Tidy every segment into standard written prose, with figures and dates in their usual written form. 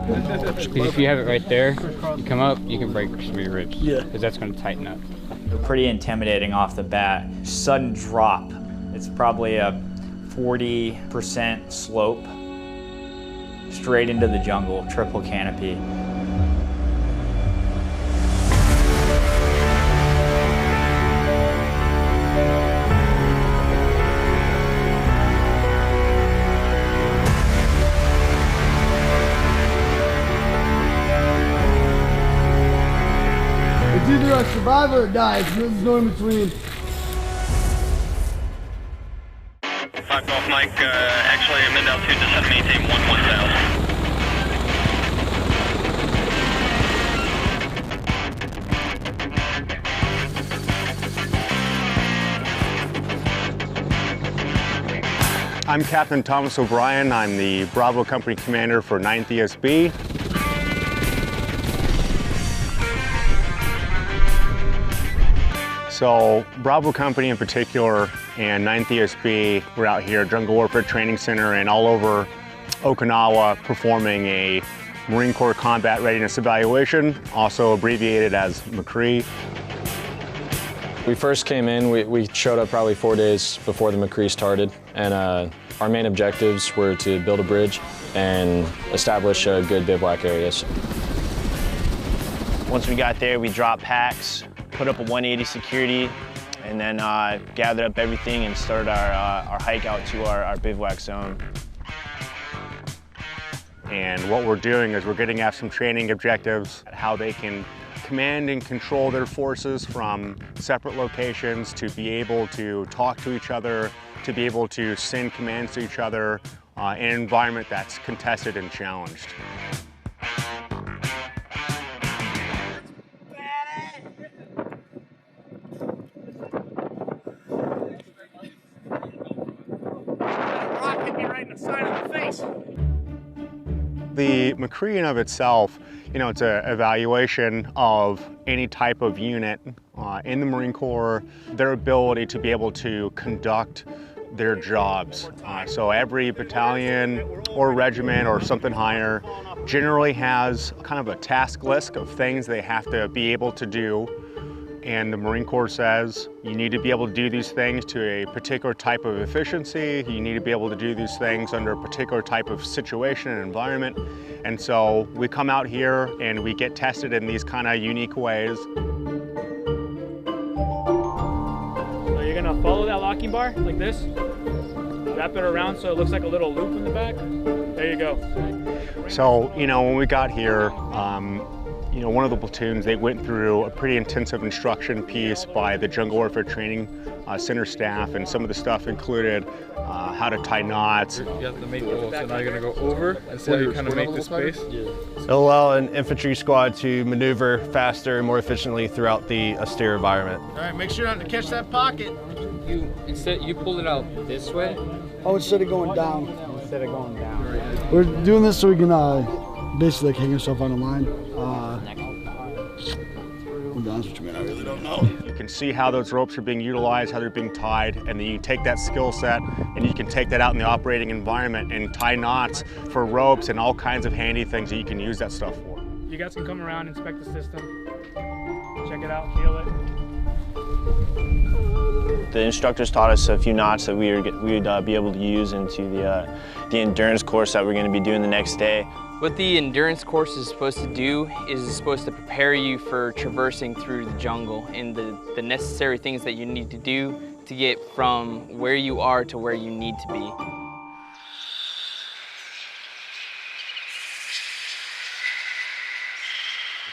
If you have it right there, you come up, you can break some of your ribs. Yeah. Because that's going to tighten up. Pretty intimidating off the bat. Sudden drop. It's probably a 40% slope straight into the jungle, triple canopy. It's either a survivor or die. There's no in between. 5 Golf Mike, actually mid altitude descent maintain 11,000. I'm Captain Thomas O'Brien. I'm the Bravo Company Commander for 9th ESB. So Bravo Company in particular and 9th ESB, we're out here at Jungle Warfare Training Center and all over Okinawa performing a Marine Corps Combat Readiness Evaluation, also abbreviated as MCRE. We first came in, we showed up probably 4 days before the MCRE started, and our main objectives were to build a bridge and establish good bivouac areas. Once we got there, we dropped packs, put up a 180 security, and then gathered up everything and started our hike out to our bivouac zone. And what we're doing is we're getting at some training objectives, how they can command and control their forces from separate locations, to be able to talk to each other, to be able to send commands to each other in an environment that's contested and challenged. The MCRE in of itself, it's an evaluation of any type of unit in the Marine Corps, their ability to be able to conduct their jobs. So every battalion or regiment or something higher generally has kind of a task list of things they have to be able to do. And the Marine Corps says you need to be able to do these things to a particular type of efficiency. You need to be able to do these things under a particular type of situation and environment. And so we come out here and we get tested in these kind of unique ways. So you're gonna follow that locking bar like this, wrap it around so it looks like a little loop in the back. There you go. So, when we got here, one of the platoons, they went through a pretty intensive instruction piece by the Jungle Warfare Training Center staff, and some of the stuff included how to tie knots. You have to make goals, so now you're going to go over and see how you kind of make the space. It'll allow an infantry squad to maneuver faster and more efficiently throughout the austere environment. All right, make sure not to catch that pocket. You pull it out this way? Oh, instead of going down. Instead of going down. We're doing this so we can basically hang yourself on the line. To be honest with you, man, I really don't know. You can see how those ropes are being utilized, how they're being tied, and then you take that skill set and you can take that out in the operating environment and tie knots for ropes and all kinds of handy things that you can use that stuff for. You guys can come around, inspect the system, check it out, feel it. The instructors taught us a few knots that we would be able to use into the endurance course that we're going to be doing the next day. What the endurance course is supposed to do is it's supposed to prepare you for traversing through the jungle and the necessary things that you need to do to get from where you are to where you need to be.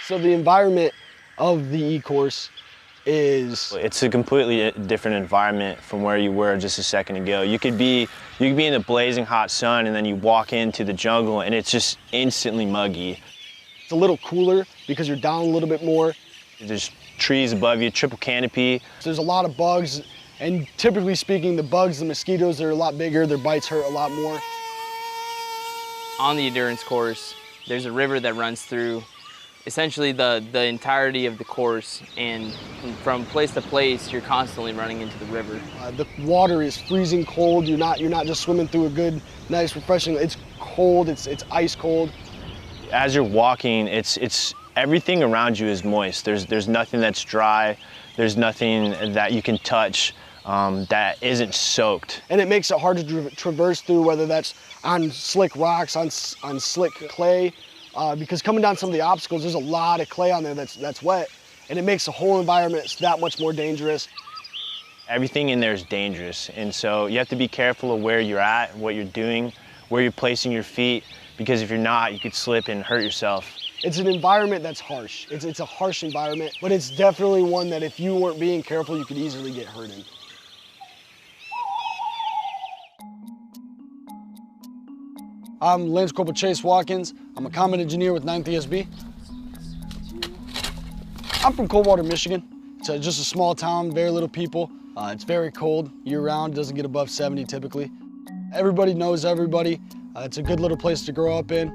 So the environment of the E-course It's a completely different environment from where you were just a second ago. You could be in the blazing hot sun and then you walk into the jungle and it's just instantly muggy. It's a little cooler because you're down a little bit more. There's trees above you, triple canopy. So there's a lot of bugs, and typically speaking, the bugs, the mosquitoes, they're a lot bigger, their bites hurt a lot more. On the endurance course, there's a river that runs through essentially the entirety of the course, and from place to place, you're constantly running into the river. The water is freezing cold. You're not just swimming through a good, nice, refreshing. It's cold. It's ice cold. as you're walking, it's everything around you is moist. There's nothing that's dry. There's nothing that you can touch that isn't soaked. And it makes it hard to traverse through, whether that's on slick rocks, on slick clay, because coming down some of the obstacles, there's a lot of clay on there that's wet, and it makes the whole environment that much more dangerous. Everything in there is dangerous, and so you have to be careful of where you're at, what you're doing, where you're placing your feet, because if you're not, you could slip and hurt yourself. It's an environment that's harsh. It's a harsh environment, but it's definitely one that if you weren't being careful, you could easily get hurt in. I'm Lance Corporal Chase Watkins. I'm a combat engineer with 9th ESB. I'm from Coldwater, Michigan. It's just a small town, very little people. It's very cold year-round, doesn't get above 70 typically. Everybody knows everybody. It's a good little place to grow up in.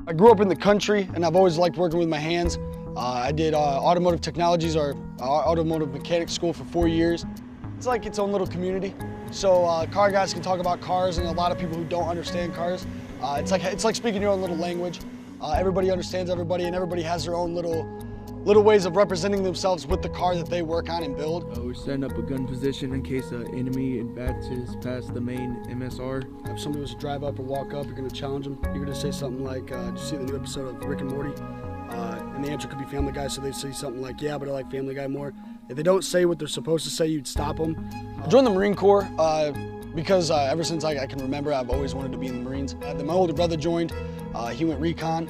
I grew up in the country, and I've always liked working with my hands. I did automotive technologies, or automotive mechanics school for 4 years. It's like its own little community. So car guys can talk about cars, and a lot of people who don't understand cars. It's like speaking your own little language. Everybody understands everybody, and everybody has their own little ways of representing themselves with the car that they work on and build. We're setting up a gun position in case an enemy advances past the main MSR. If somebody was to drive up or walk up, you're going to challenge them. You're going to say something like, did you see the new episode of Rick and Morty? And the answer could be Family Guy, so they say something like, yeah, but I like Family Guy more. If they don't say what they're supposed to say, you'd stop them. I joined the Marine Corps because ever since I can remember, I've always wanted to be in the Marines. Then my older brother joined. He went recon.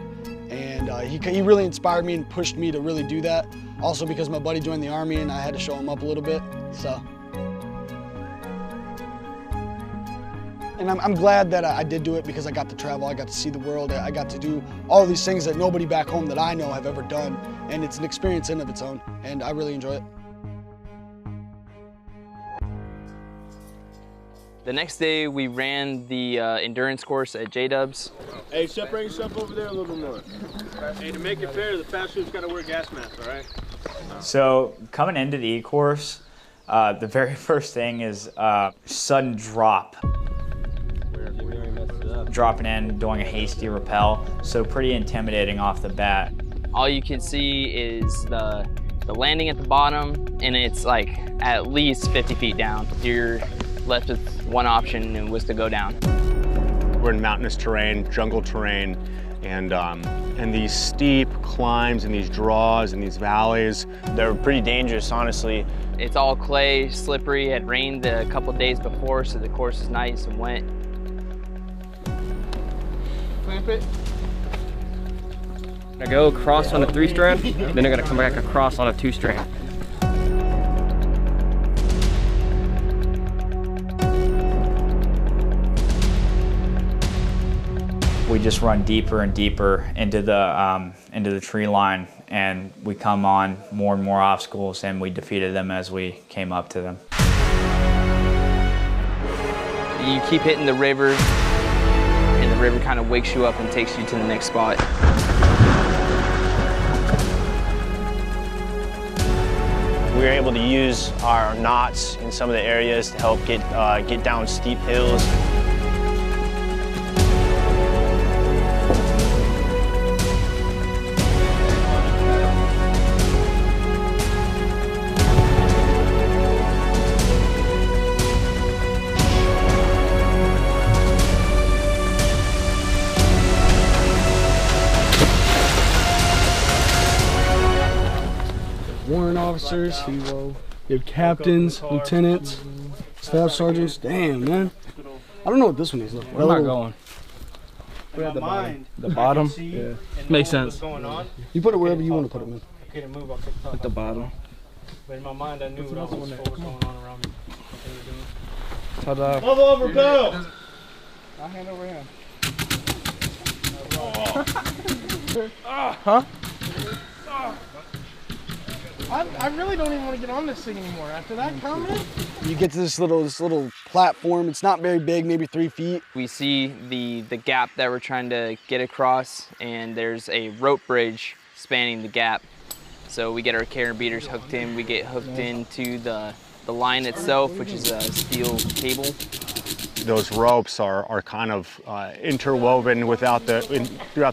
And he really inspired me and pushed me to really do that. Also because my buddy joined the Army and I had to show him up a little bit, so. And I'm glad that I did do it because I got to travel, I got to see the world, I got to do all these things that nobody back home that I know have ever done. And it's an experience in of its own, and I really enjoy it. The next day, we ran the endurance course at J-Dubs. Hey, separate yourself over there a little bit more. Hey, to make it fair, the fast shooter's got to wear gas masks, all right? So coming into the E-course, the very first thing is sudden drop. Dropping in, doing a hasty rappel, so pretty intimidating off the bat. All you can see is the landing at the bottom, and it's like at least 50 feet down. You're left with one option, and was to go down. We're in mountainous terrain, jungle terrain, and these steep climbs and these draws and these valleys. They're pretty dangerous, honestly. It's all clay, slippery. It rained a couple days before, so the course is nice and wet. Clamp it. I go across on a 3-strand, then I gotta come back across on a 2-strand. We just run deeper and deeper into the tree line, and we come on more and more obstacles, and we defeated them as we came up to them. You keep hitting the river, and the river kind of wakes you up and takes you to the next spot. We were able to use our knots in some of the areas to help get down steep hills. Warrant officers, you have captains, lieutenants, staff sergeants. Damn, man. I don't know what this one is. Where am I going? We have the bottom. The bottom? Yeah. Makes sense. You put it wherever you want to put it, man. Okay, to move, I'll take the top. At the bottom. But in my mind, I knew what was going on around me. Ta-da. Level over, go! I'll hand over him. Huh? I really don't even want to get on this thing anymore. After that comment, You get to this little platform. It's not very big, maybe 3 feet. We see the gap that we're trying to get across, and there's a rope bridge spanning the gap. So we get our carabiners hooked in. We get hooked into the line itself, which is a steel cable. those ropes are kind of interwoven throughout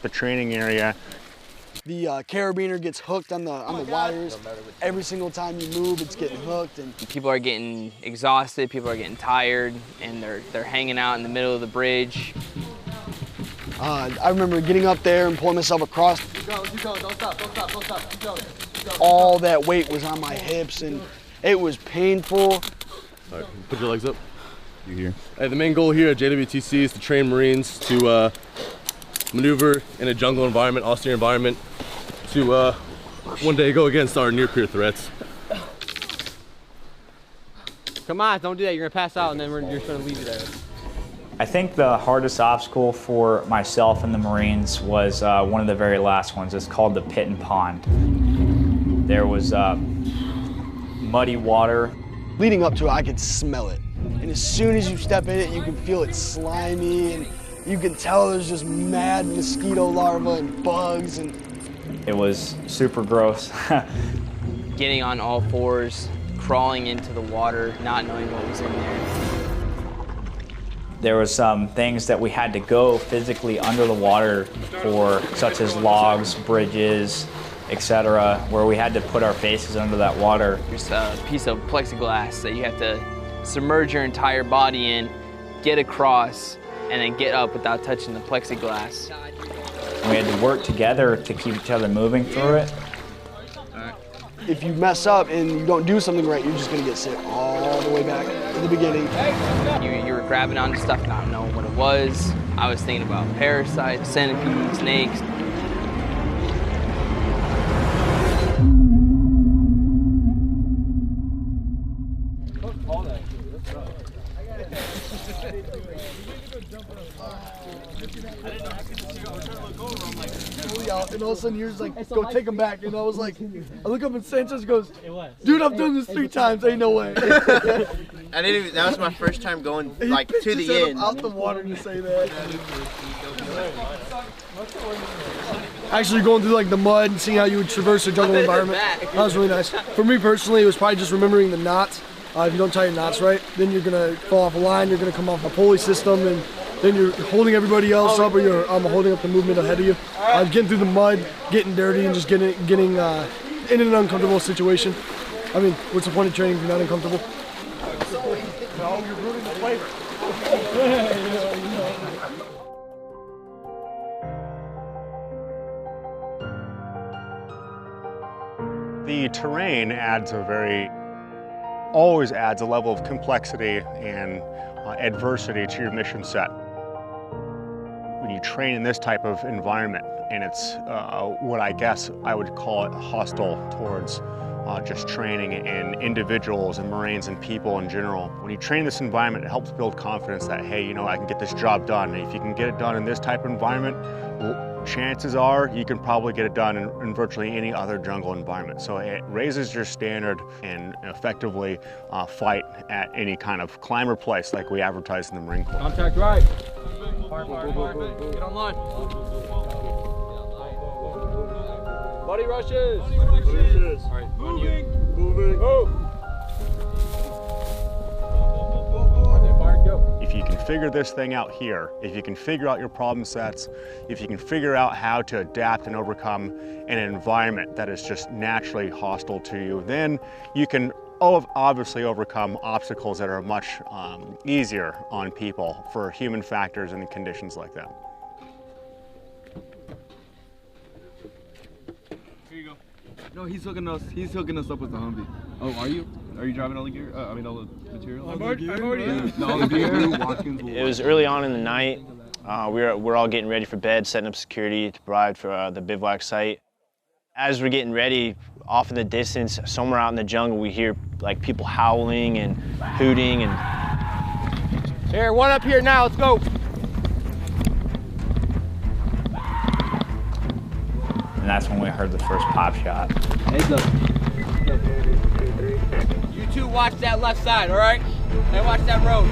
the training area. The carabiner gets hooked on the wires. Every single time you move, it's getting hooked. And people are getting exhausted, people are getting tired, and they're hanging out in the middle of the bridge. I remember getting up there and pulling myself across. Keep going, don't stop, don't stop, keep going. All that weight was on my hips, and it was painful. All right, put your legs up. You here. Hey, the main goal here at JWTC is to train Marines to maneuver in a jungle environment, austere environment, to one day go against our near-peer threats. Come on, don't do that. You're gonna pass out, and then you're just gonna leave you there. I think the hardest obstacle for myself and the Marines was one of the very last ones. It's called the pit and pond. There was muddy water. Leading up to it, I could smell it. And as soon as you step in it, you can feel it slimy, and you can tell there's just mad mosquito larvae and bugs. And it was super gross. Getting on all fours, crawling into the water, not knowing what was in there. There was some things that we had to go physically under the water for, such as logs, bridges, etc., where we had to put our faces under that water. There's a piece of plexiglass that you have to submerge your entire body in, get across, and then get up without touching the plexiglass. We had to work together to keep each other moving through it. If you mess up and you don't do something right, you're just gonna get sent all the way back to the beginning. You were grabbing onto stuff, not knowing what it was. I was thinking about parasites, centipedes, snakes. And all of a sudden you're just like, go take him back. And I was like, I look up and Sanchez goes, dude, I've done this 3 times, ain't no way. I didn't even, that was my first time going like to the end. Out the water to say that. Actually going through like the mud and seeing how you would traverse a jungle environment, that was really nice. For me personally, it was probably just remembering the knots. If you don't tie your knots right, then you're gonna fall off a line, you're gonna come off a pulley system, and then you're holding everybody else up, or you're holding up the movement ahead of you. Getting through the mud, getting dirty, and just getting in an uncomfortable situation. I mean, what's the point of training if you're not uncomfortable? You're ruining the flavor. The terrain always adds a level of complexity and adversity to your mission set. When you train in this type of environment, and it's what I guess I would call it hostile towards just training and individuals and Marines and people in general. When you train in this environment, it helps build confidence that, hey, you know, I can get this job done. And if you can get it done in this type of environment, well, chances are you can probably get it done in virtually any other jungle environment. So it raises your standard and effectively fight at any kind of climber place like we advertise in the Marine Corps. Contact right. Get on line. Buddy rushes. All right, moving. Move. If you can figure this thing out here, if you can figure out your problem sets, if you can figure out how to adapt and overcome an environment that is just naturally hostile to you, then you can obviously overcome obstacles that are much easier on people for human factors and conditions like that. Here you go. No, he's hooking us up with the Humvee. Oh, are you? Are you driving all the gear? I mean, all the material? I'm already all the gear. It was early on in the night. We're all getting ready for bed, setting up security to provide for the bivouac site. As we're getting ready, off in the distance, somewhere out in the jungle, we hear like people howling and hooting and. Here, one up here now. Let's go. And that's when we heard the first pop shot. Heads up. You two watch that left side, all right? And watch that road.